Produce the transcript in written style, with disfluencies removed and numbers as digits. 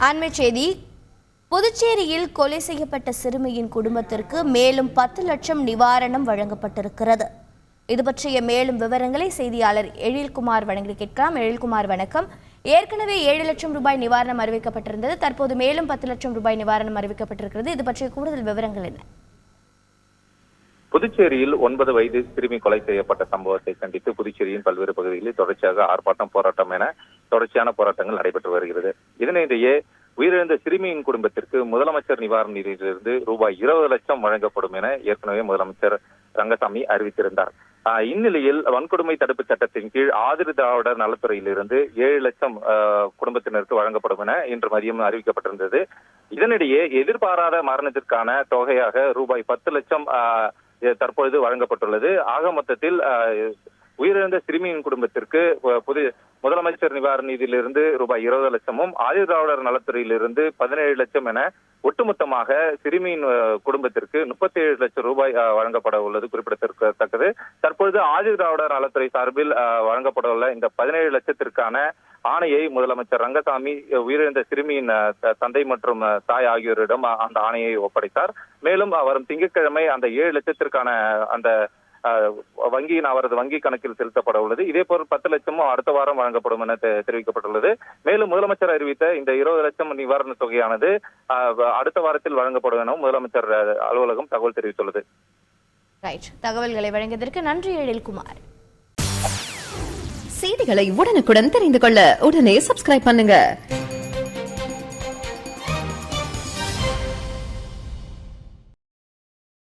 அண்மைச் செய்தி. புதுச்சேரியில் கொலை செய்யப்பட்ட சிறுமியின் குடும்பத்திற்கு மேலும் 10 லட்சம் நிவாரணம் வழங்கப்பட்டிருக்கிறது. இது பற்றிய மேலும் விவரங்களை செய்தியாளர் எழில்குமார் வழங்கி கேட்கலாம். எழில்குமார், வணக்கம். ஏற்கனவே 7 லட்சம் ரூபாய் நிவாரணம் அறிவிக்கப்பட்டிருந்தது. தற்போது மேலும் 10 லட்சம் ரூபாய் நிவாரணம் அறிவிக்கப்பட்டிருக்கிறது. இது பற்றிய கூடுதல் விவரங்கள் என்ன? புதுச்சேரியில் 9 வயது சிறுமி கொலை செய்யப்பட்ட சம்பவத்தை கண்டித்து புதுச்சேரியின் பல்வேறு பகுதிகளில் தொடர்ச்சியாக ஆர்ப்பாட்டம், போராட்டம் என தொடர்ச்சியான போராட்டங்கள் நடைபெற்று வருகிறது. இதனிடையே உயிரிழந்த சிறுமியின் குடும்பத்திற்கு முதலமைச்சர் நிவாரண நிதியிலிருந்து ரூபாய் 20 லட்சம் வழங்கப்படும் என ஏற்கனவே முதலமைச்சர் ரங்கசாமி அறிவித்திருந்தார். இந்நிலையில் வன்கொடுமை தடுப்பு சட்டத்தின் கீழ் ஆதிரி திராவிடர் நலத்துறையிலிருந்து 7 லட்சம் குடும்பத்தினருக்கு வழங்கப்படும் என இன்று மதியம் அறிவிக்கப்பட்டிருந்தது. இதனிடையே எதிர்பாராத மரணத்திற்கான தொகையாக ரூபாய் 10 லட்சம் தற்பொழுது வழங்கப்பட்டுள்ளது. ஆக மொத்தத்தில் உயிரிழந்த சிறுமியின் குடும்பத்திற்கு முதலமைச்சர் நிவாரண நிதியிலிருந்து ரூபாய் 20 லட்சமும் ஆதிரி திராவிடர் நலத்துறையிலிருந்து 17 லட்சம் என ஒட்டுமொத்தமாக சிறுமியின் குடும்பத்திற்கு 37 லட்சம் ரூபாய் வழங்கப்பட உள்ளது குறிப்பிடத்தக்கது. தற்பொழுது ஆதிரி திராவிடர் நலத்துறை சார்பில் வழங்கப்பட உள்ள இந்த 17 லட்சத்திற்கான ஆணையை முதலமைச்சர் ரங்கசாமி உயிரிழந்த சிறுமியின் தந்தை மற்றும் தாய் ஆகியோரிடம் அந்த ஆணையை ஒப்படைத்தார். மேலும் வரும் திங்கட்கிழமை அந்த 7 லட்சத்திற்கான அந்த அவரது வங்கி கணக்கில் செலுத்தப்பட உள்ளது. இதே போல் 10 லட்சமும் அடுத்த வாரம் வழங்கப்படும் என தெரிவிக்கப்பட்டுள்ளது. மேலும் முதலமைச்சர் அறிவித்த இந்த 20 லட்சம் நிவாரண தொகையானது அடுத்த வாரத்தில் வழங்கப்படும் எனவும் முதலமைச்சர் அலுவலகம் தகவல் தெரிவித்துள்ளது. தகவல்களை வழங்கியதற்கு நன்றி எழில்குமார். செய்திகளை உடனுக்குடன் தெரிந்து கொள்ள உடனே சப்ஸ்கிரைப் பண்ணுங்க.